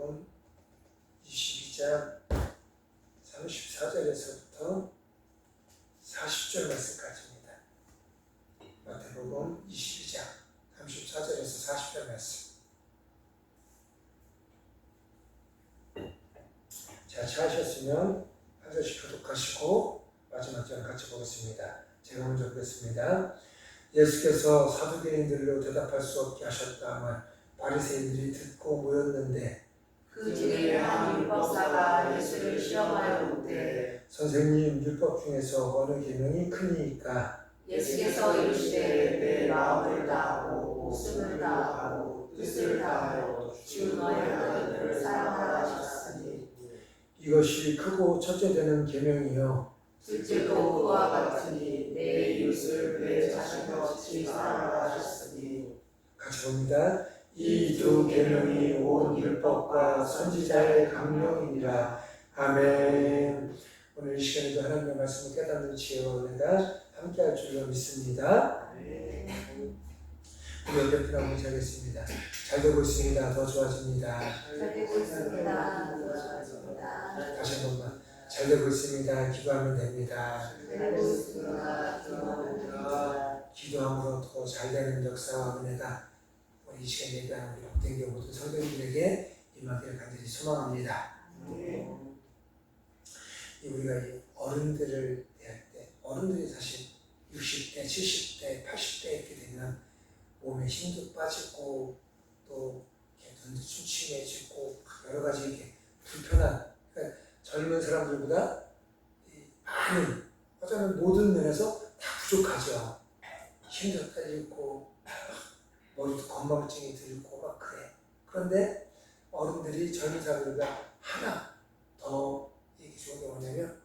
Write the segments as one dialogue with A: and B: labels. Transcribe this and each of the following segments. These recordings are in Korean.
A: 마태복음 22장 34절에서부터 40절 말씀까지입니다. 마태복음 22장 34절에서 40절 말씀. 자, 찾으셨으면 한 절씩 교독하시고 마지막 절 같이 보겠습니다. 제가 먼저 보겠습니다. 예수께서 사두개인들로 대답할 수 없게 하셨다만 바리새인들이 듣고 모였는데
B: 그 중에 한 율법사가 예수를 시험하여 묻되
A: 선생님, 율법 중에서 어느 계명이 크니까?
B: 예수께서 이르시되 내 마음을 다하고 목숨을 다하고 뜻을 다하여 주 너의 하나님을 사랑하라 하셨으니
A: 이것이 크고 첫째 되는 계명이요
B: 둘째도 그와 같으니 내 이웃을 내 자신같이 사랑하라 하셨으니.
A: 같이 봅니다. 이 두 계명이 온 율법과 선지자의 강령이니라. 아멘. 오늘 이 시간에도 하나님의 말씀을 깨닫는 지혜와 은혜가 함께할 줄로 믿습니다. 우리 옆에 분 한번 하겠습니다. 잘 되고 있습니다. 더 좋아집니다.
B: 잘 되고 있습니다. 더 좋아집니다.
A: 다시 한 번만. 잘 되고 있습니다. 기도하면 됩니다.
B: 잘 되고 있습니다. 기도하면 됩니다.
A: 기도함으로 더 잘 되는 역사와 은혜가 우리 이 시간에 예배하는 우리 복된 모든 성도님들에게 임하기를 간절히 소망합니다. 우리가 이 어른들을 대할 때, 어른들이 사실 60대, 70대, 80대 이렇게 되면 몸에 힘도 빠지고 또 눈도 침침해지고 여러 가지 이렇게 불편한, 그러니까 젊은 사람들보다 많은, 어쩌면 모든 면에서 다 부족하죠. 힘도 딸리고 머리도 건망증이 들고 막 그래. 그런데 어른들이 젊은 사람들보다 하나 더 얘기 좋은 게 뭐냐면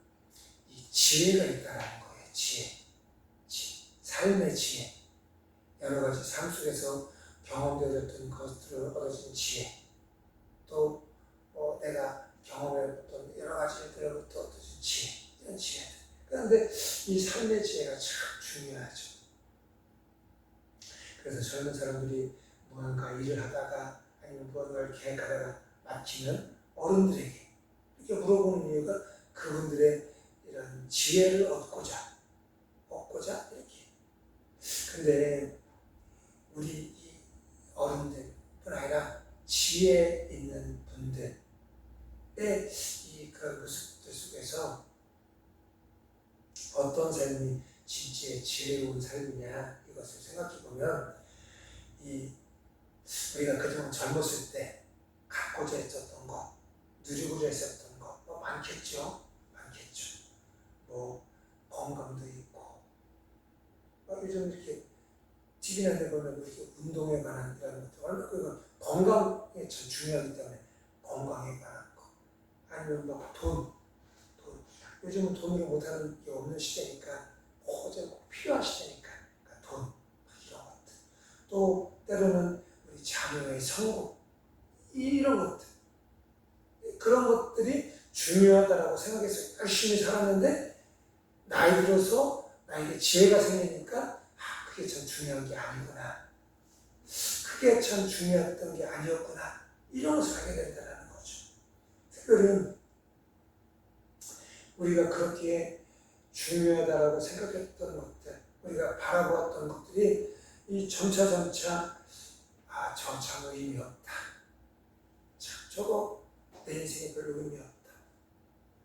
A: 이 지혜가 있다라는 거예요. 지혜. 삶의 지혜. 여러 가지 삶 속에서 경험되었던 것들을 얻어진 지혜. 또 내가 경험해봤던 여러 가지 일들로부터 얻어진 지혜. 이런 지혜들. 그런데 이 삶의 지혜가 참 중요하죠. 그래서 젊은 사람들이 무언가 일을 하다가 아니면 무언가를 계획하다가 막히면 어른들에게 이렇게 물어보는 이유가 그분들의 이런 지혜를 얻고자 이렇게. 근데 우리 이 어른들뿐 아니라 지혜 있는 분들의 이 그 모습들 속에서 어떤 삶이 진짜 지혜로운 삶이냐 이것을 생각해 보면 우리가 그동안 젊었을 때 갖고자 했었던 것, 누리고자 했었던 것 많겠죠. 뭐 건강도 있고 요즘 이렇게 TV나 데 보면 이렇게 운동에 관한 이런 것들 얼마나 그 건강에 참 중요하기 때문에 건강에 관한 거 아니면 뭐 돈 요즘은 돈으로 못하는 게 없는 시대니까 꼭 필요한 시대니까 그러니까 돈 이런 것들 또 때로는 우리 자녀의 성공 이런 것들 그런 것들이 중요하다라고 생각해서 열심히 살았는데 나이 들어서 나에게 지혜가 생기니까 그게 참 중요한 게 아니구나. 그게 참 중요했던 게 아니었구나. 이런 것을 하게 된다는 거죠. 특별히 우리가 그렇게 중요하다라고 생각했던 것들, 우리가 바라보았던 것들이 이 점차 저 참 의미 없다. 저거 내 인생에 별로 의미 없다.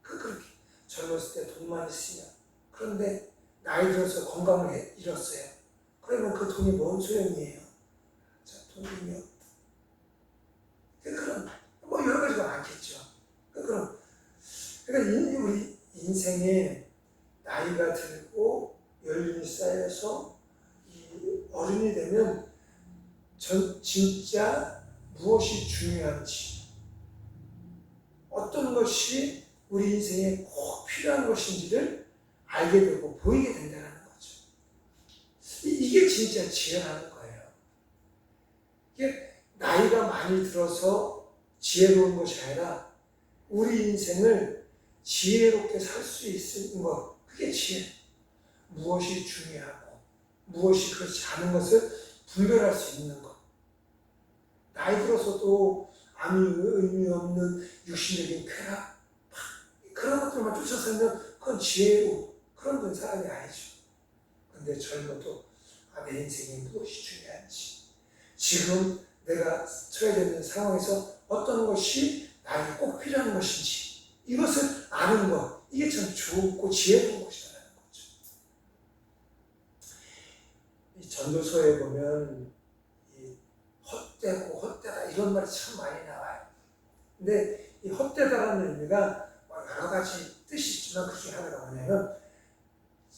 A: 그렇게 젊었을 때 돈만 있으면 그런데 나이 들어서 건강을 잃었어요. 그러면 그 돈이 뭔 소용이에요? 돈이 의미 없다. 그런 뭐 여러 가지가 많겠죠. 그러니까 우리 인생에 나이가 들고 연륜이 쌓여서 이 어른이 되면 진짜 무엇이 중요한지 어떤 것이 우리 인생에 꼭 필요한 것인지를 알게 되고 보이게 된다는 거죠. 이게 진짜 지혜라는 거예요. 이게 나이가 많이 들어서 지혜로운 것이 아니라 우리 인생을 지혜롭게 살 수 있는 것, 그게 지혜. 무엇이 중요하고 무엇이 그렇지 않은 것을 분별할 수 있는 것. 나이 들어서도 아무 의미 없는 육신적인 쾌락, 그런 것들만 쫓아서면 그건 지혜로 그런 건 사람이 아니죠. 근데 젊어도 내 인생에 무엇이 중요한지, 지금 내가 처해져 있는 상황에서 어떤 것이 나에게 꼭 필요한 것인지 이것을 아는 것, 이게 참 좋고 지혜로운 것이라는 거죠. 이 전도서에 보면 이 헛되고 헛되다 이런 말이 참 많이 나와요. 근데 이 헛되다라는 의미가 여러 가지 뜻이 있지만 그 중에 하나가 뭐냐면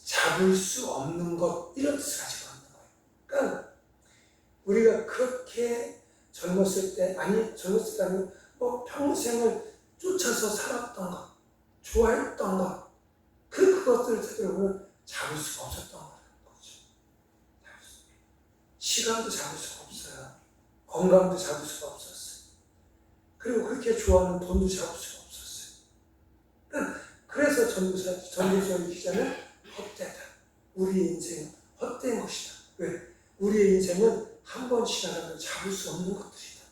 A: 잡을 수 없는 것, 이런 뜻을 가지고 있는 거예요. 그러니까 우리가 그렇게 젊었을 때, 아니 젊었을 때 아니면 평생을 쫓아서 살았던 것, 좋아했던 것, 그것들을 되돌아보면 잡을 수가 없었던 거죠. 시간도 잡을 수가 없어요. 건강도 잡을 수가 없었어요. 그리고 그렇게 좋아하는 돈도 잡을 수가 없었어요. 그래서 전도서 기자는 헛되다. 우리 인생은 헛된 것이다. 왜? 우리의 인생은 한 번 지나가면 잡을 수 없는 것들이다.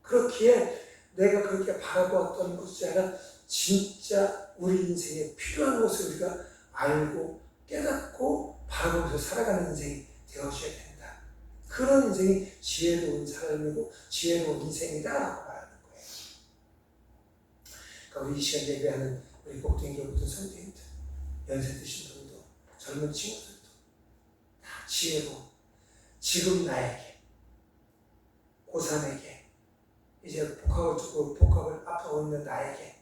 A: 그렇기에 내가 그렇게 바라보았던 것이 아니라 진짜 우리 인생에 필요한 것을 우리가 알고 깨닫고 바라보면서 살아가는 인생이 되어줘야 된다. 그런 인생이 지혜로운 삶이고 지혜로운 인생이다라고 말하는 거예요. 그러니까 우리 이 시간 예배하는 우리 복된교회 모든 성도님들, 연세 드신 분도 젊은 친구들도 다 지혜로 지금 나에게, 고3에게, 이제 복학을 앞두고 있는 나에게,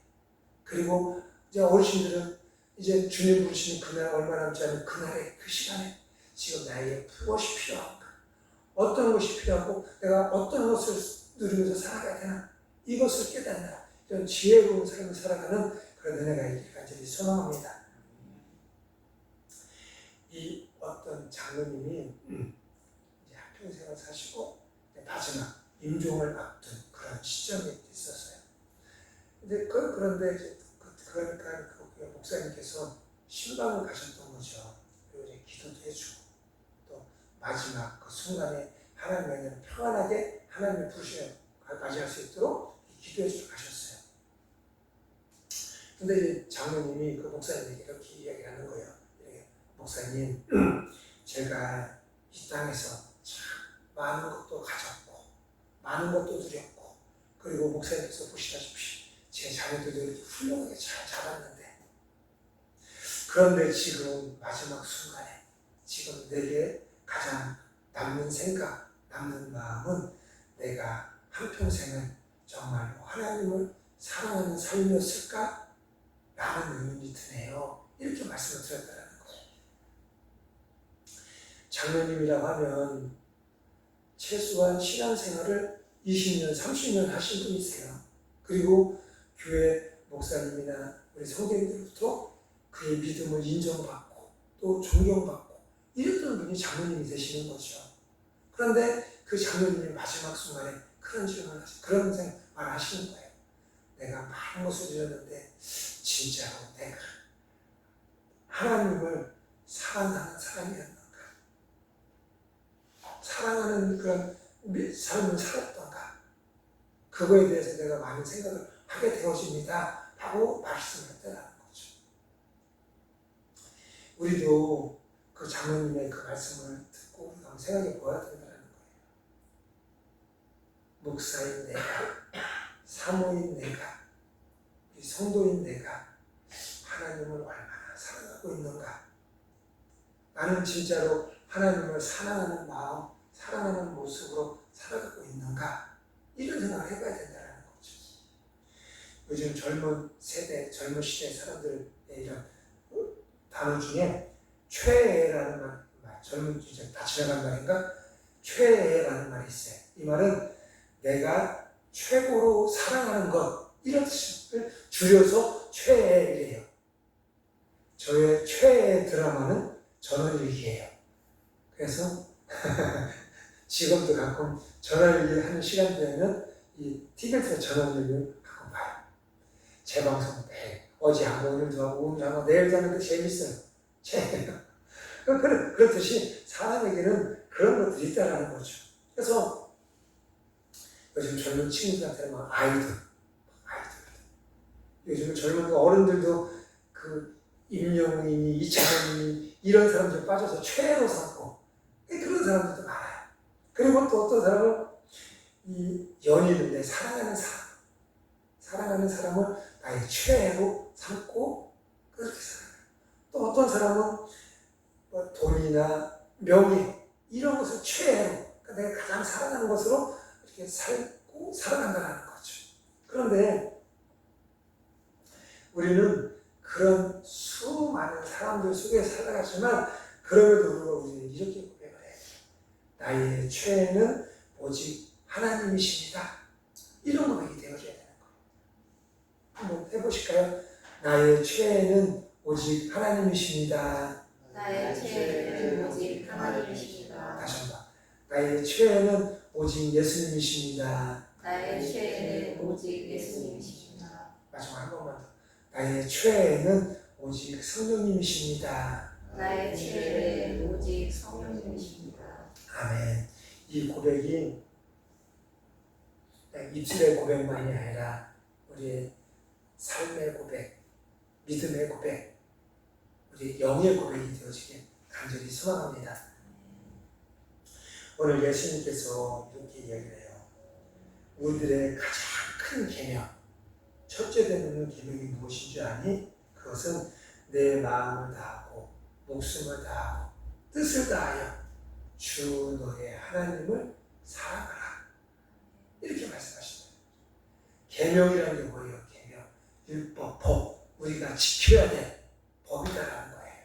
A: 그리고 이제 어르신들은 이제 주님 부르시는 그날 얼마 남지 않은 그날의 그 시간에 지금 나에게 무엇이 필요한가, 어떤 것이 필요하고 내가 어떤 것을 누리면서 살아가야 되나, 이것을 깨닫는 이런 지혜로운 삶을 살아가는 그런 은혜가 있기를 간절히 소망합니다. 이 어떤 장로님이 이제 한평생을 사시고 마지막 임종을 앞둔 그런 시점이 있었어요. 근데 그런데 그러니까 그 목사님께서 신방을 가셨던 거죠. 그리고 이제 기도도 해주고 또 마지막 그 순간에 하나님의 평안하게 하나님의 부르심을 맞이할 수 있도록 기도해주러 가셨어요. 근데 이제 장로님이 그 목사님에게 이렇게 이야기를 하는 거예요. 목사님, 제가 이 땅에서 참 많은 것도 가졌고 많은 것도 누렸고, 그리고 목사님께서 보시다시피 제 자녀들도 이렇게 훌륭하게 잘 자랐는데, 그런데 지금 마지막 순간에 지금 내게 가장 남는 생각, 남는 마음은 내가 한평생을 정말로 하나님을 사랑하는 삶이었을까? 라는 의문이 드네요. 이렇게 말씀을 드렸다는 거예요. 장로님이라고 하면 최소한 신앙생활을 20년, 30년 하신 분이세요. 그리고 교회 목사님이나 우리 성도님들부터 그의 믿음을 인정받고 또 존경받고 이랬던 분이 장로님이 되시는 거죠. 그런데 그 장로님이 마지막 순간에 그런 질문을 그런 말을 하시는 거예요. 내가 많은 것을 이뤘는데 진짜로 내가 하나님을 사랑하는 사람이었는가? 사랑하는 그런 삶을 살았던가? 그거에 대해서 내가 많은 생각을 하게 되어집니다. 라고 말씀했다는 거죠. 우리도 그 장로님의 그 말씀을 듣고 우리가 한번 생각해 보아야 된다는 거예요. 목사인 내가, 사모인 내가, 우리 성도인 내가 하나님을 얼마나 사랑하고 있는가? 나는 진짜로 하나님을 사랑하는 마음, 사랑하는 모습으로 살아가고 있는가? 이런 생각을 해봐야 된다는 거죠. 요즘 젊은 세대, 젊은 시대 사람들의 이런 단어 중에 최애라는 말, 젊은 이제 다 지나간 말인가? 최애라는 말이 있어요. 이 말은 내가 최고로 사랑하는 것, 이런 뜻을 줄여서 최애이래요. 저의 최애 드라마는 전원일기예요. 그래서 지금도 가끔 전원일기 하는 시간 되면 이 TV에서 전원일기를 가끔 봐요. 재방송 매일 어제 하고 오늘도 하고 오늘 하고 내일도 하는데 재밌어요. 그렇듯이 사람에게는 그런 것들이 있다는 거죠. 그래서 요즘 젊은 친구들한테는 막 아이돌. 요즘 젊은 어른들도 그 임영웅이, 이찬원이 이런 사람들 빠져서 최애로 삼고 그런 사람들도 많아요. 그리고 또 어떤 사람은 이 연인을 내 사랑하는 사람을 나의 최애로 삼고 그렇게 살아요. 또 어떤 사람은 뭐 돈이나 명예 이런 것을 최애로, 그러니까 내가 가장 사랑하는 것으로 이렇게 살고 살아간다는 거죠. 그런데 우리는 그런 수많은 사람들 속에 살아가지만 그럼에도 불구하고 우리는 이렇게 고백을 해요. 나의 최애는 오직 하나님이십니다. 이런 고백이 되어져야 되는 거예요. 한번 해보실까요? 나의 최애는 오직 하나님이십니다.
B: 나의 최애는 오직 하나님이십니다.
A: 다시 한번. 나의 최애는 오직 예수님이십니다.
B: 나의 최애는 오직 예수님이십니다.
A: 마지막 한 번만 더. 나의 최애는 오직 성령님이십니다.
B: 나의 최애는 오직 성령님이십니다.
A: 아멘. 이 고백이 입술의 고백만이 아니라 우리의 삶의 고백, 믿음의 고백, 우리 영의 고백이 되어지길 간절히 소망합니다. 오늘 예수님께서 이렇게 이야기를 해요. 우리들의 가장 큰 계명, 첫째 되는 계명이 무엇인 줄 아니? 그것은 내 마음을 다하고 목숨을 다하고 뜻을 다하여 주 너의 하나님을 사랑하라. 이렇게 말씀하시네요. 계명이라는 게 뭐예요? 계명, 율법, 법, 우리가 지켜야 될 법이다라는 거예요.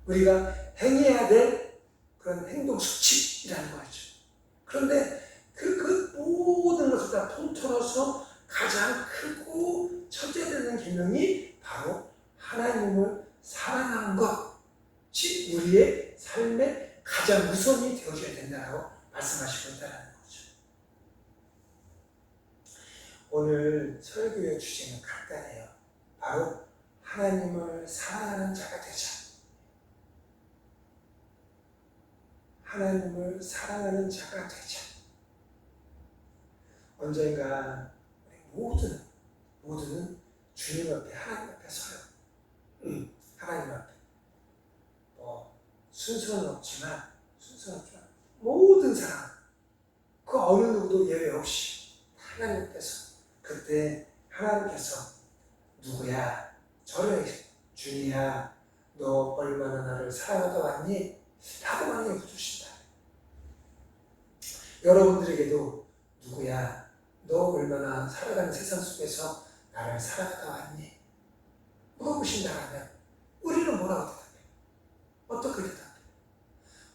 A: 우리가 행해야 될 그런 행동 수칙이라는 거죠. 그런데 그 모든 것을 다 통틀어서 가장 크고 첫째 되는 계명이 바로 하나님을 사랑하는 것이 우리의 삶의 가장 우선이 되어줘야 된다고 말씀하시고 있다는 거죠. 오늘 설교의 주제는 간단해요. 바로 하나님을 사랑하는 자가 되자. 하나님을 사랑하는 자가 되자. 언젠가 모두는 주님 앞에, 하나님 앞에 서요. 하나님 앞에. 순서는 없지만 모든 사람, 그 어느 누구도 예외 없이 하나님 앞에서 그때 하나님께서 누구야? 저를 주니야, 너 얼마나 나를 사랑하다 왔니? 라고 많이 묻으신다. 여러분들에게도 누구야? 너 얼마나 살아가는 세상 속에서 나를 사랑하다 왔니? 물어보신다면 우리는 뭐라고 대답해요? 어떻게 대답해요?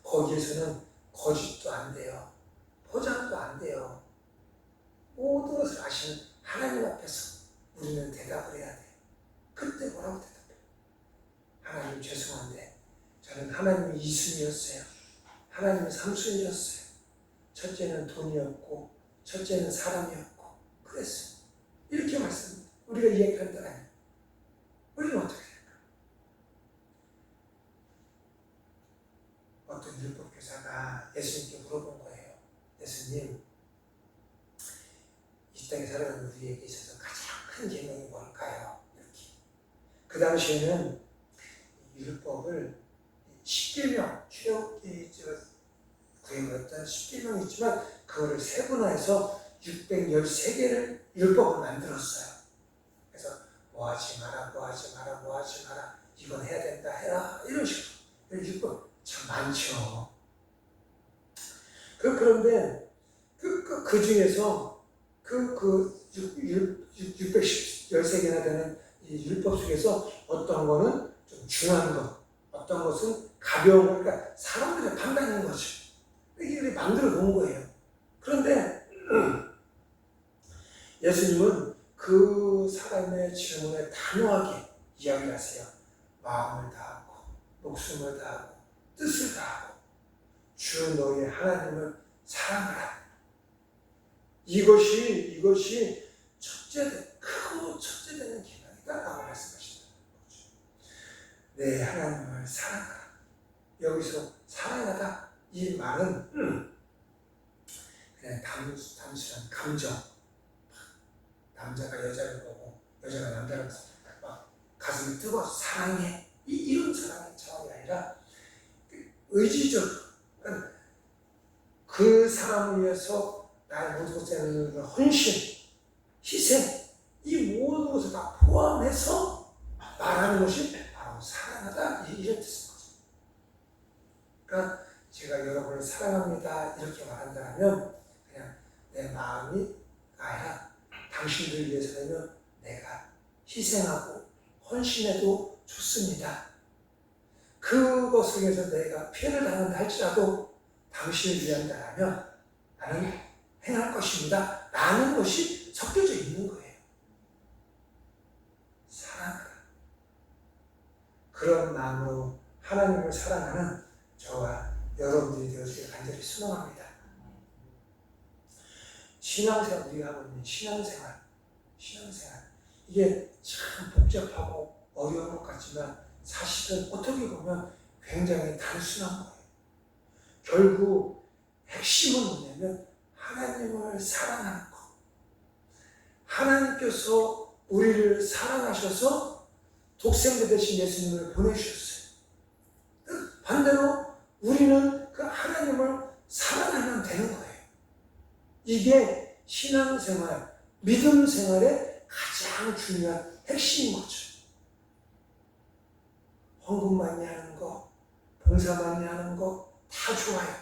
A: 거기에서는 거짓도 안 돼요. 포장도 안 돼요. 모든 것을 아시는 하나님 앞에서 우리는 대답을 해야 돼요. 그때 뭐라고 대답해요? 하나님 죄송한데 저는 하나님이 2순위였어요. 하나님이 3순위였어요. 첫째는 돈이었고 첫째는 사람이었고 그랬어요. 이렇게 말씀합니다. 우리가 이야기한다 아니에요. 우리는 어떻게 될까? 어떤 율법교사가 예수님께 물어본 거예요. 예수님, 이 땅에 살아가는 우리에게 있어서 가장 큰 계명이 뭘까요? 이렇게. 그 당시에는 율법을 10계명, 출애굽기 구약이었던 10계명이 있지만 그거를 세분화해서 613개를 율법을 만들었어요. 그래서 뭐 하지 마라, 뭐 하지 마라, 뭐 하지 마라, 이건 해야 된다, 해라, 이런 식으로. 율법 참 많죠. 그런데 그 중에서 613개나 되는 이 율법 속에서 어떤 거는 좀 중요한 것, 어떤 것은 가벼운 거, 그러니까 사람들의 판단인 거죠. 이게 만들어 놓은 거예요. 그런데 예수님은 그 사람의 질문에 단호하게 이야기를 하세요. 마음을 다하고 목숨을 다하고 뜻을 다하고 주 너의 하나님을 사랑하라. 이것이 크고 첫째 되는 계명이다라고 말씀하신다는 거죠. 내 하나님을 사랑하라. 여기서 사랑하다 이 말은 그냥 그냥 단순한 감정, 남자가 여자를 보고 여자가 남자를 보고 막 가슴이 뜨거워서 사랑해, 이런 사랑의 차원이 아니라 의지적으로, 그러니까 그 사람을 위해서 나의 모든 것을 헌신, 희생, 이 모든 것을 다 포함해서 말하는 것이 바로 사랑하다, 이런 뜻인 거죠. 그러니까 제가 여러분을 사랑합니다 이렇게 말한다면 그냥 내 마음이 아니라 당신들 위해서라면 내가 희생하고 헌신해도 좋습니다. 그것을 위해서 내가 피해를 당한다 할지라도 당신을 위한다라면 나는 행할 것입니다 라는 것이 섞여져 있는 거예요. 사랑하라. 그런 마음으로 하나님을 사랑하는 저와 여러분들이 되어주길 간절히 소망합니다. 신앙생활, 우리가 하고 있는 신앙생활, 이게 참 복잡하고 어려운 것 같지만 사실은 어떻게 보면 굉장히 단순한 거예요. 결국 핵심은 뭐냐면 하나님을 사랑하는 것. 하나님께서 우리를 사랑하셔서 독생자 되신 예수님을 보내주셨어요. 반대로 우리는 그 하나님을 사랑하면 되는 거예요. 이게 신앙생활, 믿음 생활의 가장 중요한 핵심인 거죠. 헌금 많이 하는 거, 봉사 많이 하는 거 다 좋아요.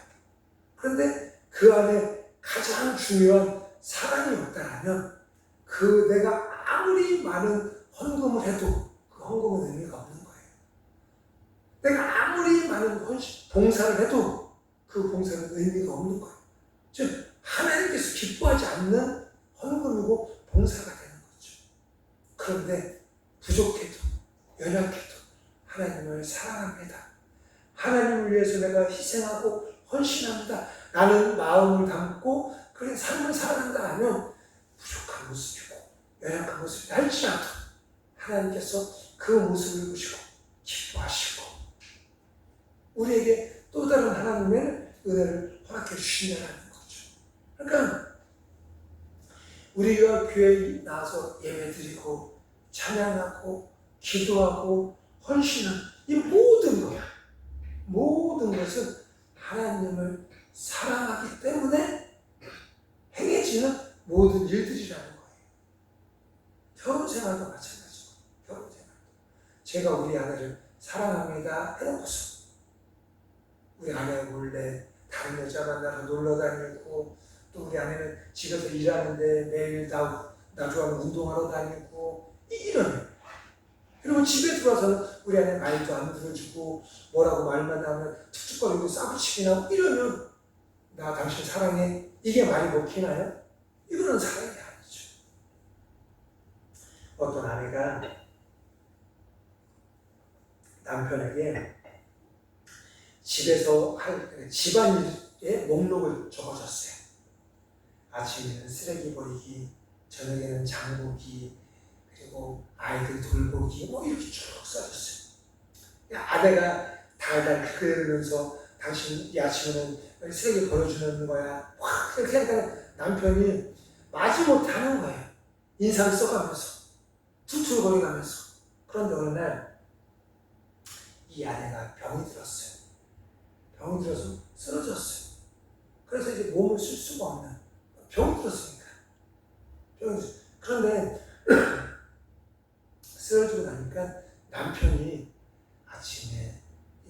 A: 그런데 그 안에 가장 중요한 사랑이 없다면 그 내가 아무리 많은 헌금을 해도 그 헌금은 의미가 없는 거예요. 내가 아무리 많은 봉사를 해도 그 봉사는 의미가 없는 거예요. 즉 하나님께서 기뻐하지 않는 헌금이고 봉사가 되는 거죠. 그런데 부족해도 연약해도 하나님을 사랑합니다. 하나님을 위해서 내가 희생하고 헌신합니다 라는 마음을 담고 그런 삶을 살아간다 하면 부족한 모습이고 연약한 모습이 할지라도 하나님께서 그 모습을 보시고 기뻐하시고 우리에게 또 다른 하나님의 은혜를 허락해 주신다는 거죠. 그러니까 우리가 교회에 나와서 예배드리고 찬양하고 기도하고 헌신한 이 모든 것은 하나님을 사랑하기 때문에 행해지는 모든 일들이라는 거예요. 결혼생활도 마찬가지고, 결혼생활도. 제가 우리 아내를 사랑합니다 해놓고서 우리 아내 몰래 다른 여자 만나러 놀러 다니고 또 우리 아내는 집에서 일하는데 매일 나 좋아하는 운동하러 다니고 이러면 그리고 집에 들어와서는 우리 아내 말도 안 들어주고 뭐라고 말만 하면 툭툭거리고 싸붙이기 나고 이러면 나 당신 사랑해 이게 말이 먹히나요? 이거는 사랑이 아니죠. 어떤 아내가 남편에게 집에서 할 집안일의 목록을 적어줬어요. 아침에는 쓰레기 버리기, 저녁에는 장 보기, 그리고 아이들 돌보기 뭐 이렇게 쭉 써줬어요. 아내가 달달 그러면서 당신 이 아침에는 쓰레기 버려주는 거야. 확 이렇게 하니까 남편이 마지못하는 거예요. 인상 써가면서 툴툴거리면서. 그런데 어느 날 이 아내가 병이 들었어요. 병이 들어서 쓰러졌어요. 그래서 이제 몸을 쓸 수가 없는 병이 들었으니까. 그런데 쓰러지고 나니까 남편이 아침에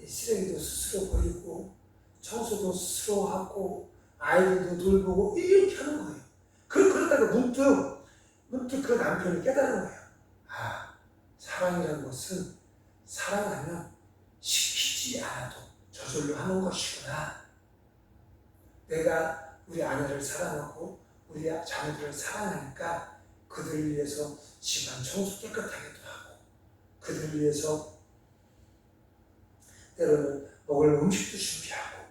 A: 쓰레기도 스스로 버리고 청소도 스스로 하고 아이들도 돌보고 이렇게 하는 거예요. 그러다가 문득 그 남편이 깨달은 거예요. 아, 사랑이라는 것은 사랑하면 시키지 않아도 저절로 하는 것이구나. 내가 우리 아내를 사랑하고 우리 자녀들을 사랑하니까 그들을 위해서 집안 청소 깨끗하게도 하고 그들을 위해서 때로는 먹을 음식도 준비하고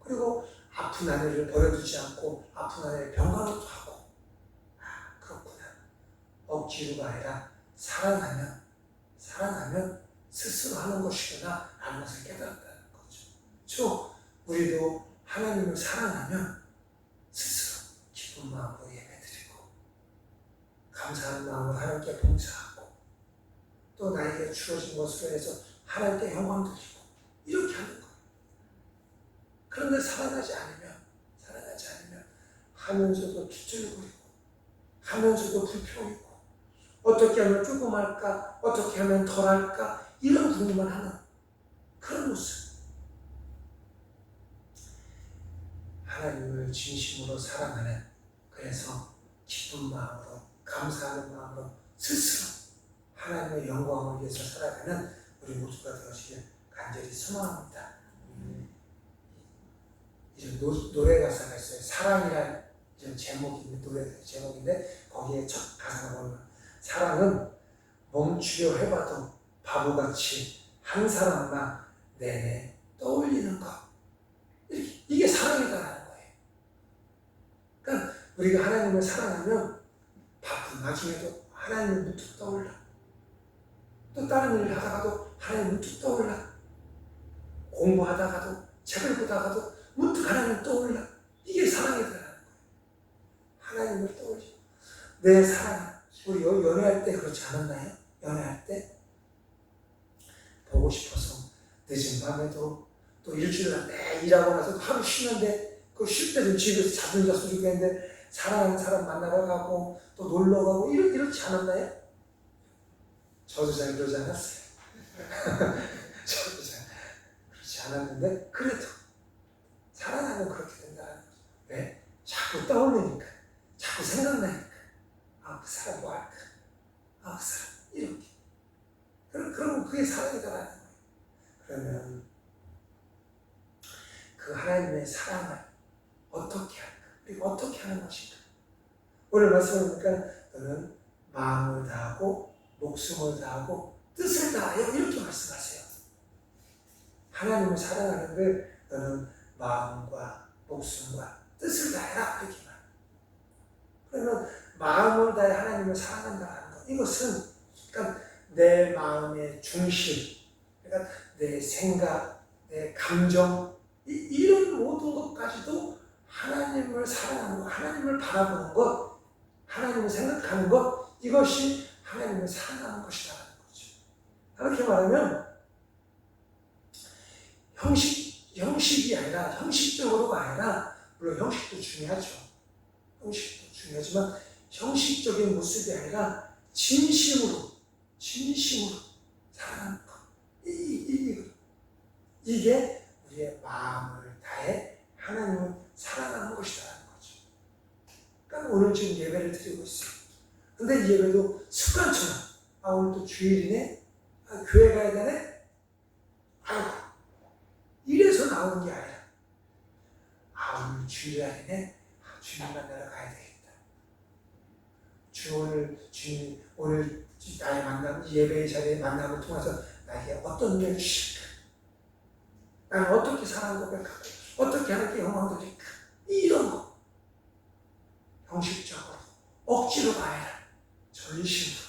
A: 그리고 아픈 아내를 버려두지 않고 아픈 아내를 병간호도 하고 아 그렇구나. 억지로가 아니라 사랑하면 스스로 하는 것이구나 라는 것을 깨달았다는 거죠. 즉 우리도 하나님을 사랑하면 스스로 기쁜 마음으로 예배드리고 감사하는 마음으로 하나님께 봉사하고 또 나에게 주어진 것으로 해서 하나님께 영광 드리고 이렇게 하는 거예요. 그런데 살아나지 않으면 하면서도 투철거리고 하면서도 불평이고 어떻게 하면 조금 할까 어떻게 하면 덜 할까 이런 궁리만 하는 그런 모습. 하나님을 진심으로 사랑하는 그래서 기쁜 마음으로 감사하는 마음으로 스스로 하나님의 영광을 위해서 살아가는 우리 모두가 되어지길 간절히 소망합니다. 이런 노래 가사가 있어요. 사랑이라는 이런 노래 제목인데 거기에 첫 가사가 보면 사랑은 멈추려 해봐도 바보같이 한 사람만 내내 떠올리는 것. 이게 사랑이다라는 거예요. 그러니까 우리가 하나님을 사랑하면 바쁜 와중에도 하나님을 문득 떠올라. 또 다른 일을 하다가도 하나님을 문득 떠올라. 공부하다가도 책을 보다가도 문득 하나님을 떠올라. 이게 사랑이다라는 거예요. 하나님을 떠올리고 내 사랑. 우리 연애할 때 그렇지 않았나요? 연애할 때 보고 싶어서 늦은 밤에도 또 일주일 내내 일하고 나서 하루 쉬는데 그 쉴 때 좀 집에서 자주 잤으면 좋겠는데 사랑하는 사람 만나러 가고 또 놀러 가고 이렇지 않았나요? 저도 잘 그러지 않았어요. 저도 잘 그렇지 않았는데 그래도 사랑하면 그렇게 된다는 거죠. 왜? 자꾸 떠올리니까 자꾸 생각나니까 그 사람 뭐 할까? 그 사람 이렇게 그러면 그게 사랑이다라는 거예요. 그러면 그 하나님의 사랑을 어떻게 할까? 그리고 어떻게 하는 것인가? 오늘 말씀을 보니까 너는 마음을 다하고 목숨을 다하고 뜻을 다하여 이렇게 말씀하세요. 하나님을 사랑하는 걸 너는 마음과 목숨과 뜻을 다해라 이렇게 말. 그러면 마음을 다해 하나님을 사랑한다는 것. 이것은 그러니까 내 마음의 중심, 그러니까 내 생각, 내 감정 이런 모든 것까지도 하나님을 사랑하는 것, 하나님을 바라보는 것, 하나님을 생각하는 것 이것이 하나님을 사랑하는 것이라는 거죠. 그렇게 말하면 형식이 아니라 형식적으로가 아니라 물론 형식도 중요하죠. 형식도 중요하지만 형식적인 모습이 아니라 진심으로 사랑하는 것. 이게 우리의 마음을 다해 하나님을 사랑하는 것이라는 거죠. 그러니까 오늘 지금 예배를 드리고 있어요. 근데 이 예배도 습관처럼 오늘 또 주일이네? 교회 가야 되네? 이래서 나오는 게 아니라 오늘 주일날이네? 주님 만나러 가야 되겠다. 오늘 나의 만남, 예배의 자리의 만남을 통해서 나에게 어떤 일을 주실까? 나는 어떻게 사랑을 고백하고 어떻게 하나님께 영광을 드릴까? 이런 거 형식적으로 억지로 아니라 전심으로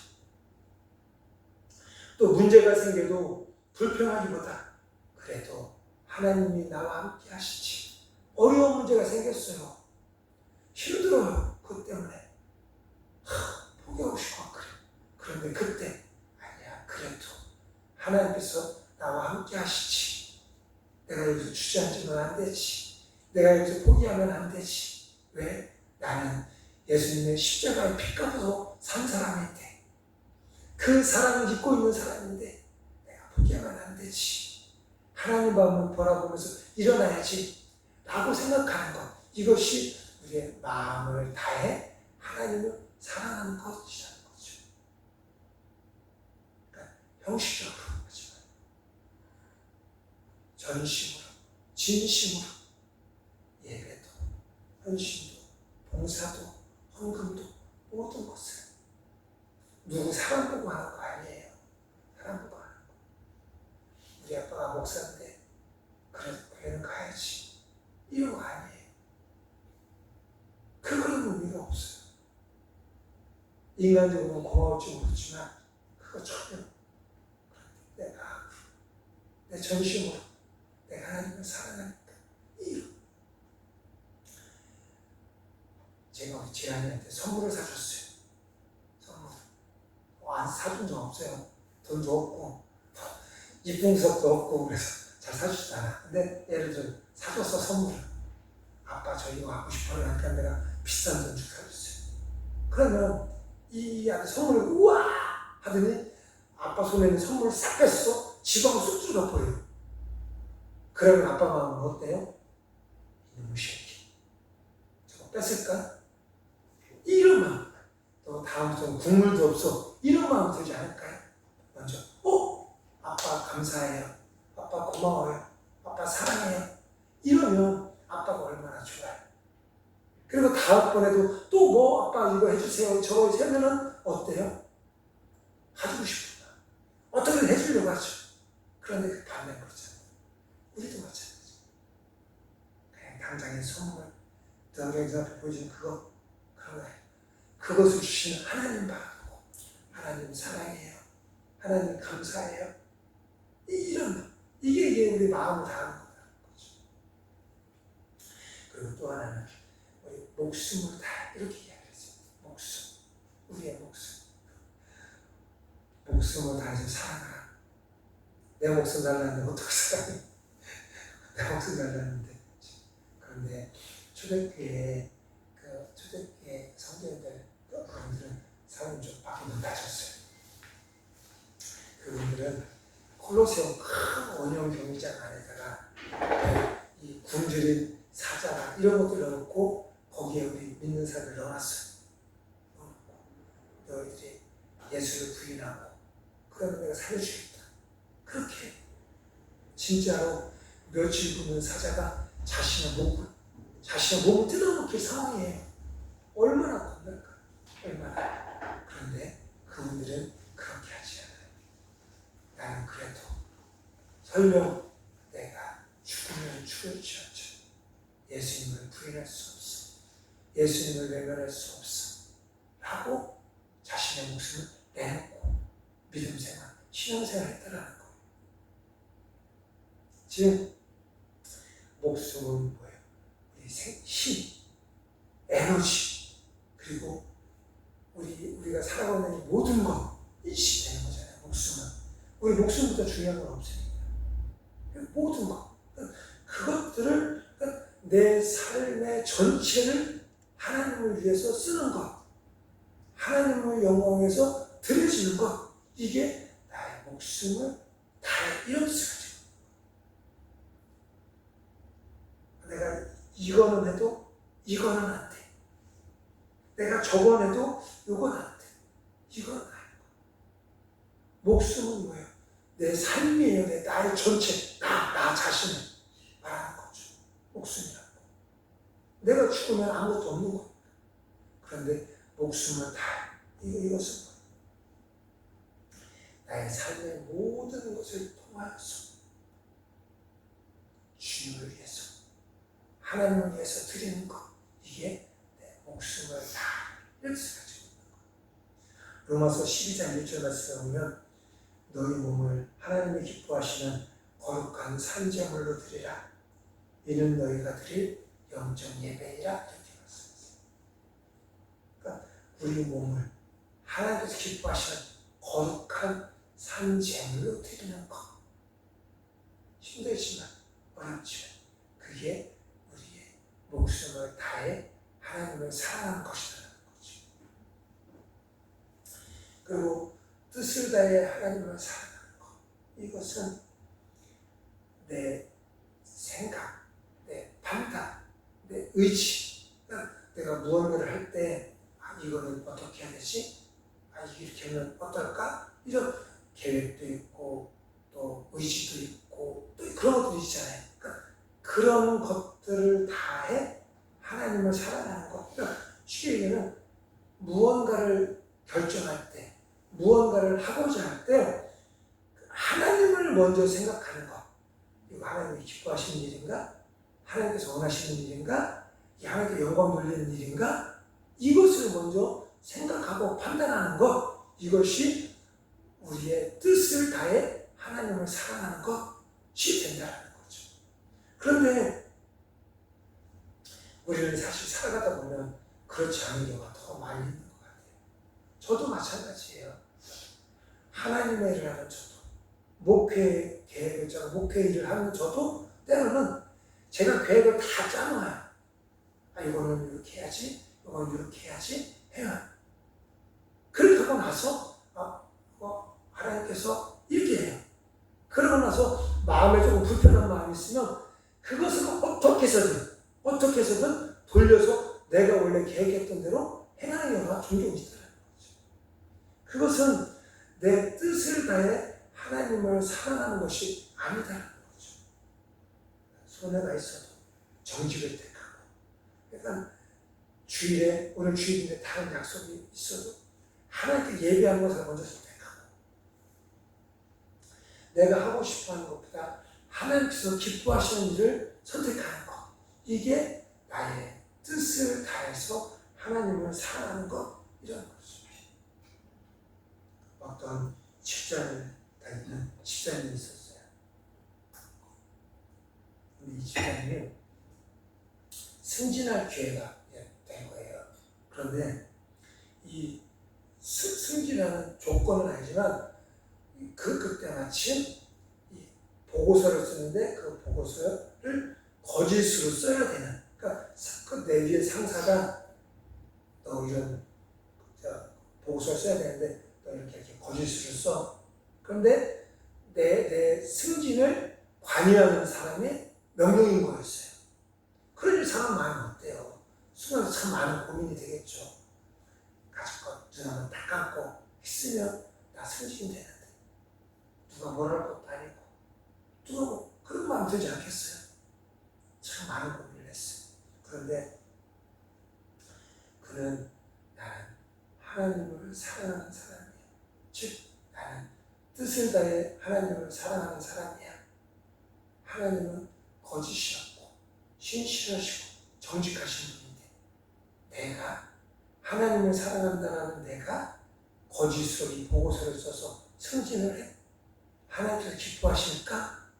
A: 또 문제가 생겨도 불평하기보다 그래도 하나님이 나와 함께 하시지. 어려운 문제가 생겼어요. 힘들어요. 그것 때문에 포기하고 싶어. 그런데 그때 아니야. 그래도 하나님께서 나와 함께 하시지. 내가 여기서 주저앉으면 안 되지. 내가 여기서 포기하면 안 되지. 왜? 나는 예수님의 십자가의 피값으로 산 사람인데 그 사랑을 잊고 있는 사람인데 내가 포기하면 안 되지. 하나님 마음을 바라보면서 일어나야지 라고 생각하는 것. 이것이 우리의 마음을 다해 하나님을 사랑하는 것이라는 거죠. 그러니까 형식적으로 하지만 전심으로 진심으로 예배도 헌신도 봉사도 헌금도 모든 것을 누구 사람 보고 하는 거 아니에요. 사람 보고 하는 거. 우리 아빠가 목사인데 그래도 교회는 가야지. 이런 거 아니에요. 그거는 의미가 없어요. 인간적으로는 고마울지 모르지만 그거 전혀 내가 내 전심으로 내가 하나님을 사랑하니까 제가 우리 재한이한테 선물을 사줬어요. 선물. 안 사준 적 없어요. 돈도 없고 이쁨석도 없고 그래서 잘 사주잖아. 근데 예를 들어 사줬어 선물을. 아빠 저 이거 갖고 싶어요. 그러니까 내가 비싼 돈 주고 사줬어요. 그러면 이 아들 선물을 우와 하더니 아빠 손에 있는 선물을 싹 뺐어. 지방을 쑥 뜯어버려요. 그러면 아빠 마음은 어때요? 이놈의 새끼. 저거 뺐을까? 이런 마음. 또 다음부터는 국물도 없어. 이런 마음 들지 않을까요? 먼저 아빠 감사해요. 아빠 고마워요. 아빠 사랑해요. 이러면 아빠가 얼마나 좋아요. 그리고 다음번에도 또 뭐 아빠 이거 해주세요. 저거 해주면은 어때요? 가지고 싶구나. 어떻게든 해주려고 하죠. 그런데 그 반면 그렇잖아요. 우리도 마찬가지. 그냥 당장의 선물, 성경에서 앞에 보여준 그거, 그런 거예요. 그것을 주시는 하나님 바라보고, 하나님 사랑해요. 하나님 감사해요. 이게 우리 마음을 다하는 거라는 거죠. 그리고 또 하나는 우리 목숨을 다 이렇게 이야기하죠. 목숨, 우리의 목숨. 목숨을 다해서 사랑하라. 내 목숨 달라는데 어떻게 사랑해? 내 목숨 달라는데. 그런데 초대교회 성도님들 그분들은 사람이 좀 바꾸면 다쳤어요. 그분들은 콜로세움 큰 원형 경기장 안에다가 이 굶주린 사자나 이런 것들을 넣고 거기에 우리 믿는 사람을 넣어놨어요. 너희들이 예수를 부인하고 그러면 내가 살려주겠다. 그렇게 진짜로 며칠 굶는 사자가 자신의 몸을 뜯어먹힐 상황이에요. 얼마나 겁날까? 얼마나. 그런데 그분들은 그렇게 하지 않아요. 나는 그래도 설령 내가 죽으면 죽을지언정 예수님을 부인할 수 없어. 예수님을 외면할 수 없어. 라고 자신의 목숨을 내놓고 믿음생활, 신앙생활을 했다라는 거예요. 지금 목숨은 뭐예요? 우리 힘, 에너지, 그리고 우리가 살아가는 모든 것 일시 되는 거잖아요. 목숨은. 우리 목숨보다 중요한 건 없으니까. 모든 것. 그것들을 내 삶의 전체를 하나님을 위해서 쓰는 것. 하나님의 영광을 위해서 드려지는 것. 이게 나의 목숨을 다해. 이런 뜻을 가지고. 내가 이거는 해도 이거는 안 돼. 내가 저건 해도 이건 안 돼. 이건 아닌 거야. 목숨은 뭐예요? 내 삶이에요. 나의 전체, 나 자신을 말하는 거죠. 목숨이라는 거. 내가 죽으면 아무것도 없는 거니까. 그런데 목숨을 다 이것은 뭐예요? 나의 삶의 모든 것을 통하여서 주님을 위해서, 하나님을 위해서 드리는 것. 이게 내 목숨을 다 이렇게 가지고 있는 거예요. 로마서 12장 1절 말씀에 보면 너희 몸을 하나님이 기뻐하시는 거룩한 산제물로 드리라. 이는 너희가 드릴 영적 예배이라. 이렇게 말씀하셨어요. 그러니까 우리 몸을 하나님께서 기뻐하시는 거룩한 산제물로 드리는 것. 힘들지만 어렵지만 그게 우리의 목숨을 다해 하나님을 사랑하는 것이라는 거죠. 그리고 뜻을 다해 하나님을 사랑하는 것. 이것은 내 생각, 내 판단, 내 의지. 내가 무언가를 할 때 이거는 어떻게 해야 되지? 이렇게 하면 어떨까? 이런 계획도 있고 또 의지도 있고 또 그런 것들이 있잖아요. 그러니까 그런 것들을 다해 하나님을 사랑하는 것. 그러니까 쉽게 얘기하면 무언가를 결정할 때, 무언가를 하고자 할 때 하나님을 먼저 생각하는 것. 이거 하나님이 기뻐하시는 일인가? 하나님께서 원하시는 일인가? 하나님께 영광 돌리는 일인가? 이것을 먼저 생각하고 판단하는 것. 이것이 우리의 뜻을 다해 하나님을 사랑하는 것이 된다는 거죠. 그런데 우리는 사실 살아가다 보면 그렇지 않은 경우가 더 많이 있는 것 같아요. 저도 마찬가지예요. 하나님의 일을 하는 저도, 목회 계획을 짜고 목회 일을 하는 저도 때로는 제가 계획을 다 짜놓아요. 아, 이거는 이렇게 해야지, 이거는 이렇게 해야지 해요. 그렇게 하고 나서 하나님께서 이렇게 해요. 그러고 나서 마음에 조금 불편한 마음이 있으면 그것을 어떻게 해서든 돌려서 내가 원래 계획했던 대로 행하는 경우가 종종 있더라는 거죠. 그것은 내 뜻을 다해 하나님을 사랑하는 것이 아니다라는 거죠. 손해가 있어도 정직을 택하고, 그러니까 주일에, 오늘 주일인데 다른 약속이 있어도 하나님께 예배하는 것을 먼저 선택하고, 내가 하고 싶어 하는 것보다 하나님께서 기뻐하시는 일을 선택하는 것, 이게 나의 뜻을 다해서 하나님을 사랑하는 것, 이런 거죠. 어떤 직장을 다니는 집사님이 있었어요. 근데 이 집사님이 승진할 기회가 된 거예요. 그런데 이 승진하는 조건은 아니지만 그때 마침 이 보고서를 쓰는데 그 보고서를 거짓으로 써야 되는, 그러니까 내 위에 상사가 너 이런 보고서를 써야 되는데 너 이렇게 거짓으로 써. 그런데 내 승진을 관여하는 사람의 명령인 거였어요. 그런 사람 마음이 어때요? 순간 참 많은 고민이 되겠죠. 가족과 눈 한번 딱 감고 했으면 나 승진 되는데 누가 뭐랄 것도 아니고 누가 그런 마음 들지 않겠어요? 참 많은 고민을 했어요. 그런데 그는 나는 하나님을 사랑하는 사람이야. 즉 나는 뜻을 다해 하나님을 사랑하는 사람이야. 하나님은 거짓이 없고 신실하시고 정직하신 분인데 내가 하나님을 사랑한다는 내가 거짓으로 이 보고서를 써서 승진을 해? 하나님께서 기뻐하실까?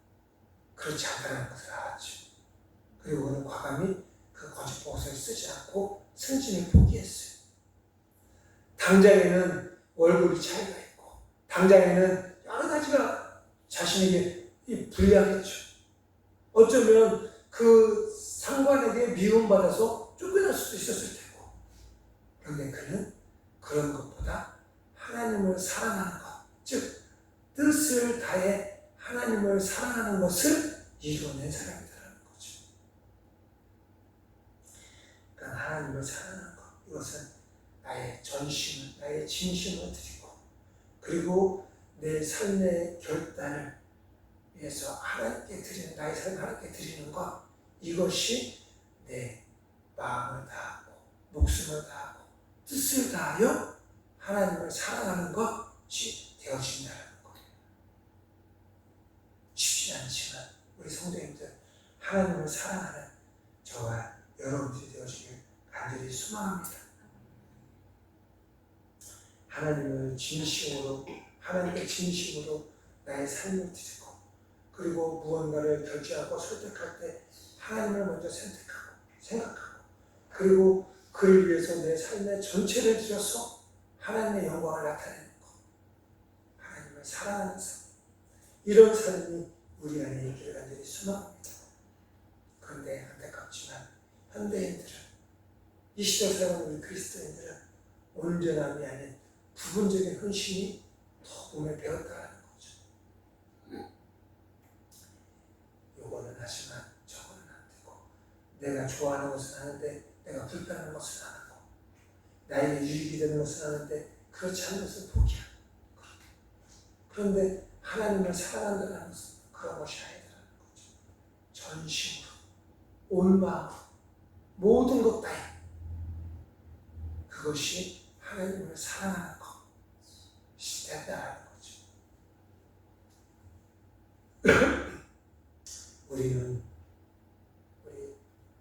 A: 그렇지 않다는 것을 알았죠. 그리고 그는 과감히 그 거짓 보고서를 쓰지 않고 승진을 포기했어요. 당장에는 월급이 차이가 있고 당장에는 여러 가지가 자신에게 불리하겠죠. 어쩌면 그 상관에게 미움받아서 쫓겨날 수도 있었을 테고, 그런데 그는 그런 것보다 하나님을 사랑하는 것, 즉 뜻을 다해 하나님을 사랑하는 것을 이루어낸 사람이라는 거죠. 그러니까 하나님을 사랑하는 것, 이것은 나의 전심을, 나의 진심을 드리고, 그리고 내 삶의 결단을 위해서 하나님께 드리는, 나의 삶을 하나님께 드리는 것, 이것이 내 마음을 다하고 목숨을 다하고 뜻을 다하여 하나님을 사랑하는 것이 되어진다는 거예요. 쉽지 않지만 우리 성도님들 하나님을 사랑하는 저와 여러분들이 되어지길 간절히 소망합니다. 하나님을 진심으로, 하나님께 진심으로 나의 삶을 드리고, 그리고 무언가를 결정하고 선택할 때 하나님을 먼저 선택하고 생각하고, 그리고 그를 위해서 내 삶의 전체를 들여서 하나님의 영광을 나타내는 것, 하나님을 사랑하는 삶, 이런 삶이 우리 안에 있기를 간절히 소망합니다. 그런데 안타깝지만 현대인들은, 이 시대 살아가는 우리 그리스도인들은 온전함이 아닌 부분적인 헌신이 더 몸에 배었다는 거죠. 요거는 하지만 저거는 안 되고, 내가 좋아하는 것은 하는데 내가 불편한 것은 안 하고, 나에게 유익이 되는 것은 하는데 그렇지 않은 것은 포기하고, 그런데 하나님을 사랑한다는 것은 그런 것이 아니라는 거죠. 전심으로, 온 마음으로, 모든 것 다해 그것이 하나님을 사랑하는 것이 된다는 거죠.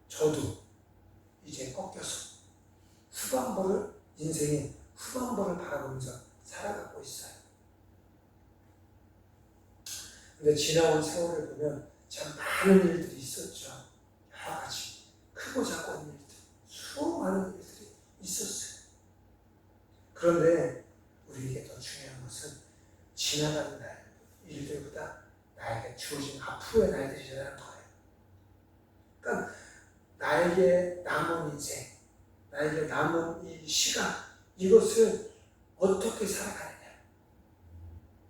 A: 저도 이제 꺾여서 인생의 후반부를 바라보면서 살아가고 있어요. 근데 지나온 세월을 보면 참 많은 일들이 있었죠. 여러 가지 크고 작은 일들, 수많은 일들이 있었어요. 그런데 우리에게 더 중요한 것은 지나가는 날, 일들보다 나에게 주어진 앞으로의 날들이라는 거예요. 그러니까 나에게 남은 인생, 나에게 남은 이 시간, 이것을 어떻게 살아가느냐.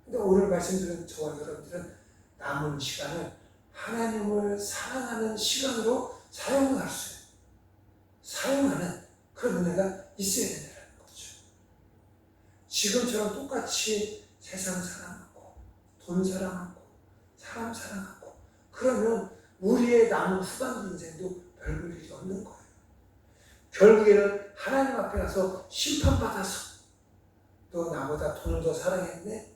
A: 근데 오늘 말씀드린 저와 여러분들은 남은 시간을 하나님을 사랑하는 시간으로 사용할 수 있어요. 사용하는 그런 은혜가 있어야 된다는 거죠. 지금처럼 똑같이 세상 사랑하고 돈 사랑하고 사람 사랑하고 그러면 우리의 남은 후반기 인생도 별 볼 일이 없는 거예요. 결국에는 하나님 앞에 가서 심판받아서 너 나보다 돈을 더 사랑했네?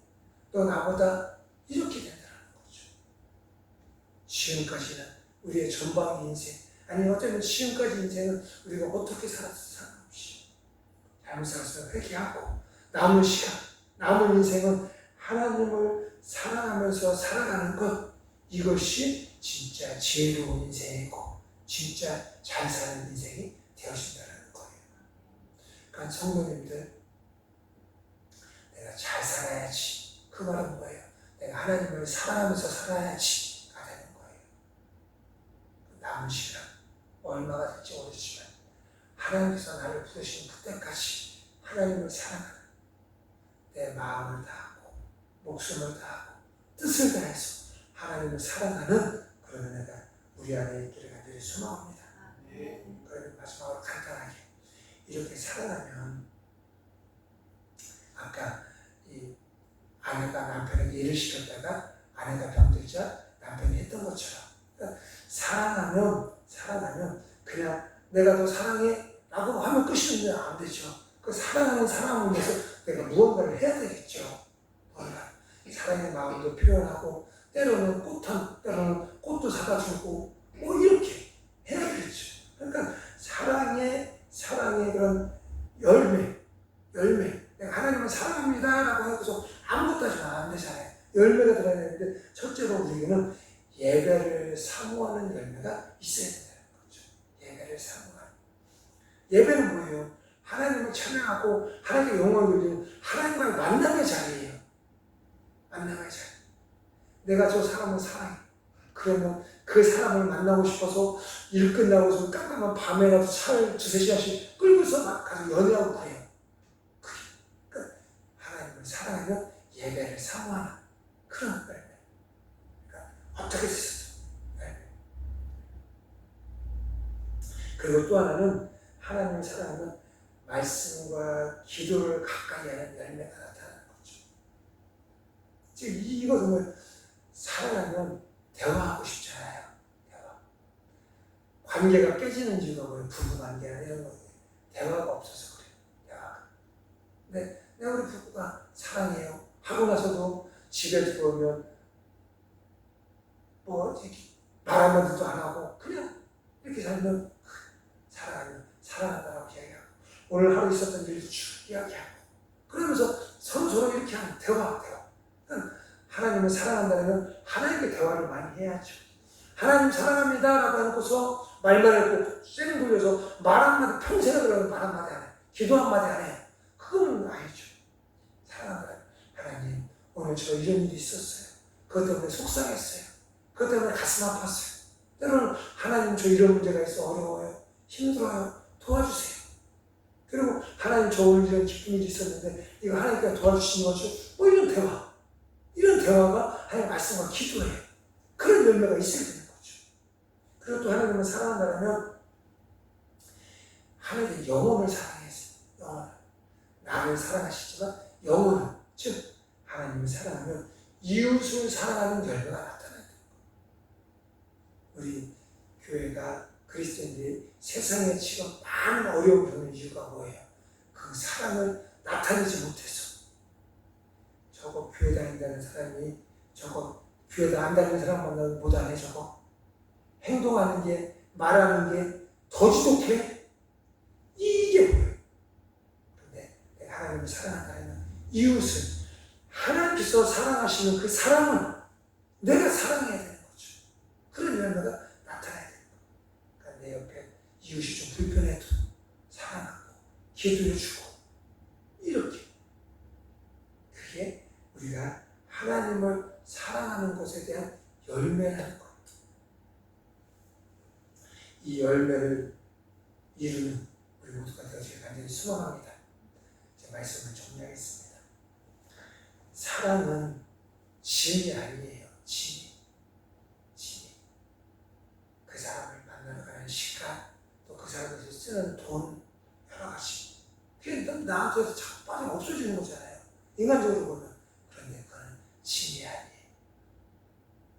A: 너 나보다 이렇게 된다는 거죠. 지금까지는 우리의 전방의 인생, 아니 어쩌면 지금까지 인생은 우리가 어떻게 살았을지 상관없이 잘못 살았으면 회개하고 남은 시간, 남은 인생은 하나님을 사랑하면서 살아가는 것, 이것이 진짜 지혜로운 인생이고 진짜 잘 사는 인생이 되어진다는 거예요. 그러니까 성도님들, 내가 잘 살아야지. 그 말은 뭐예요? 내가 하나님을 사랑하면서 살아야지가 되는 거예요. 남은 시간 얼마가 될지 모르지만 하나님께서 나를 부르신 그때까지 하나님을 사랑하는, 내 마음을 다하고 목숨을 다하고 뜻을 다해서 하나님을 사랑하는 그런 은혜가 우리 안에 있기를 간절히 소망합니다. 그러면 마지막으로 간단하게 이렇게 살아가면, 아까 이 아내가 남편에게 일을 시켰다가 아내가 병들자 남편이 했던 것처럼, 그러니까 사랑하면 그냥 내가 너 사랑해 라고 하면 끝이면 안 되죠. 그 사랑하는 사람을 위해서 내가 무언가를 해야 되겠죠. 뭔가 사랑의 마음도 표현하고 때로는 때로는 꽃도 사다 주고 뭐 이렇게 해야 되겠죠. 그러니까 사랑의 그런 열매 내가 하나님을 사랑합니다 라고 해서 아무것도 하지 안 되잖아요. 열매가 들어야 되는데 첫째로 우리에게는 예배를 사모하는 열매가 있어야 된다는 거죠. 예배를 사모하는. 예배는 뭐예요? 하나님을 찬양하고 하나님께 영광을 돌리는 하나님과의 만남의 자리예요. 만남의 자리. 내가 저 사람을 사랑해. 그러면 그 사람을 만나고 싶어서 일 끝나고 좀 깜깜한 밤에라도 차를 2-3시간씩 끌고서 막 가서 연애하고 그래요. 그러니까 하나님을 사랑하면 예배를 사모하는 그런 열매. 그러니까 어떻게 됐었죠? 그리고 또 하나는 하나님을 사랑하면 말씀과 기도를 가까이 하는 열매가 나타나는 거죠. 지금 이것은 사랑하면 대화하고 싶잖아요. 대화. 관계가 깨지는 이유가 뭐예요? 부부관계나 이런 거예요. 대화가 없어서 그래요. 대화가. 근데 내가 우리 부부가 사랑해요 하고 나서도 집에 들어오면 뭐 이렇게 말 한마디도 안 하고 그냥 이렇게 살면 사랑한다라고 이야기하고 오늘 하루 있었던 일도 쭉 이야기하고 그러면서 서로 이렇게 하는 대화. 하나님을 사랑한다면 하나님께 대화를 많이 해야죠. 하나님 사랑합니다 라고 해놓고서 말만 했고 쌩 돌려서 말 한마디 평생을 그러면 말 한마디 안 해요. 기도 한마디 안 해요. 그건 아니죠. 사랑한다. 하나님 오늘 저 이런 일이 있었어요. 그것 때문에 속상했어요. 그것 때문에 가슴 아팠어요. 때로는 하나님 저 이런 문제가 있어 어려워요. 힘들어요. 도와주세요. 그리고 하나님 저 오늘 이런 기쁜 일이 있었는데 이거 하나님께서 도와주시는 거죠. 뭐 이런 대화가 하나님 말씀과 기도예요. 그런 열매가 있어야 되는 거죠. 그리고 또 하나님을 사랑한다면 하나님의 영혼을 사랑해서 나를 사랑하시지만 영혼은 즉 하나님을 사랑하면 이웃을 사랑하는 열매가 나타나요. 우리 교회가 그리스도인들이 세상에 지금 많은 어려움을 겪는 이유가 뭐예요? 그 사랑을 나타내지 못해서. 저거 교회 다닌다는 사람이 저거 교회 안 다니는 사람 만나면 못하네 저거. 행동하는 게 말하는 게 더 지독해. 이게 뭐예요? 그런데 내가 하나님을 사랑한다면 이웃을 하나님께서 사랑하시는 그 사랑은 내가 사랑해야 되는 거죠. 그런 열매가 나타나야 되는 거예요. 그러니까 내 옆에 이웃이 좀 불편해도 사랑하고 기도해주고 이렇게 그게 우리가 하나님을 사랑하는 것에 대한 열매라는 것. 이 열매를 이루는 우리 모두가 되어지길 간절히 소망합니다. 제 말씀을 정리하겠습니다. 사랑은 진이 아니에요. 진이. 그 사람을 만나러 가는 시간, 또 그 사람에서 쓰는 돈, 여러 가지. 그게 나한테서 자꾸 빠져 없어지는 거잖아요. 인간적으로 보면. 그런데 그거는 진이 아니에요.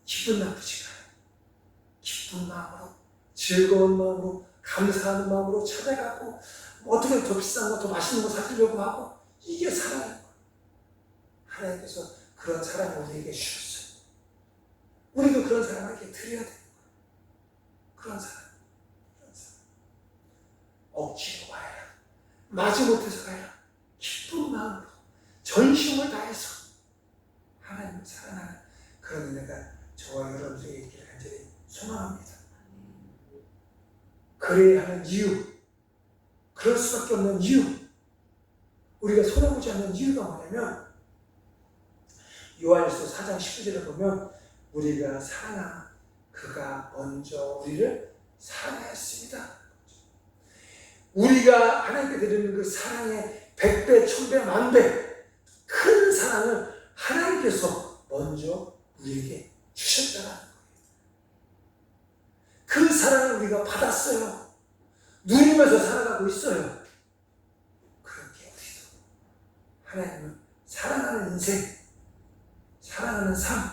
A: 기분 나쁘지가 않아요. 기쁜 마음으로, 즐거운 마음으로, 감사하는 마음으로 찾아가고, 어떻게 더 비싼 거, 더 맛있는 거 사주려고 하고, 이게 사랑인 거예요. 하나님께서 그런 사랑을 우리에게 주셨어요. 우리도 그런 사람에게 드려야 돼요. 그런 사람. 억지로 가야, 마지못해서 가야, 기쁜 마음으로, 전심을 다해서 하나님을 사랑하는 그런 은혜가 저와 여러분들에게 있기를 간절히 소망합니다. 그래야 하는 이유, 그럴 수밖에 없는 이유, 우리가 손해보지 않는 이유가 뭐냐면, 요한일서 4장 19절에 보면 우리가 사랑하 그가 먼저 우리를 사랑하였습니다. 우리가 하나님께 드리는 그 사랑의 100배, 1000배, 10,000배 큰 사랑을 하나님께서 먼저 우리에게 주셨다는 거예요. 그 사랑을 우리가 받았어요. 누리면서 살아가고 있어요. 그렇게 우리도 하나님을 사랑하는 인생, 사랑하는 삶,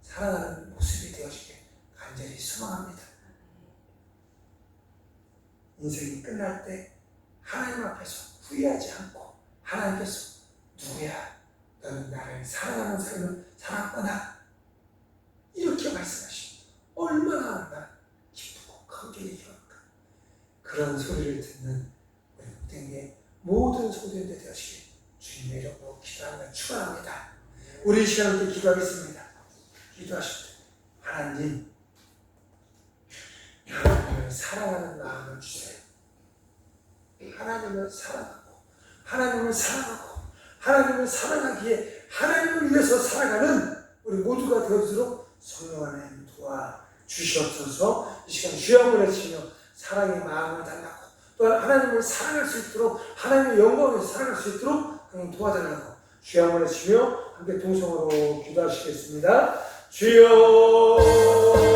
A: 사랑하는 모습이 되어지길 간절히 소망합니다. 인생이 끝날 때 하나님 앞에서 후회하지 않고 하나님께서 누구야? 너는 나를 사랑하는 삶을 살았구나. 이렇게 말씀하십니다. 얼마나 나 기쁘고 감격이 일어날까. 그런 소리를 듣는 우리 모든게 모든 소리들 되어지길 주님의 이름으로 기도하며 축원합니다. 우리 이 시간 함께 기도하겠습니다. 기도하실 때 하나님, 하나님을 사랑하는 마음을 주세요. 하나님을 사랑하고 하나님을 사랑하고 하나님을 사랑하기에 하나님을 위해서 살아가는 우리 모두가 되어지도록 성령 하나님 도와주시옵소서. 이 시간 주여 한번 외치며 사랑의 마음을 달라고, 또한 하나님을 사랑할 수 있도록, 하나님의 영광을 살아갈 수 있도록 하나님 도와달라고 주여 한번 외치며 함께 동성으로 기도하시겠습니다. 주여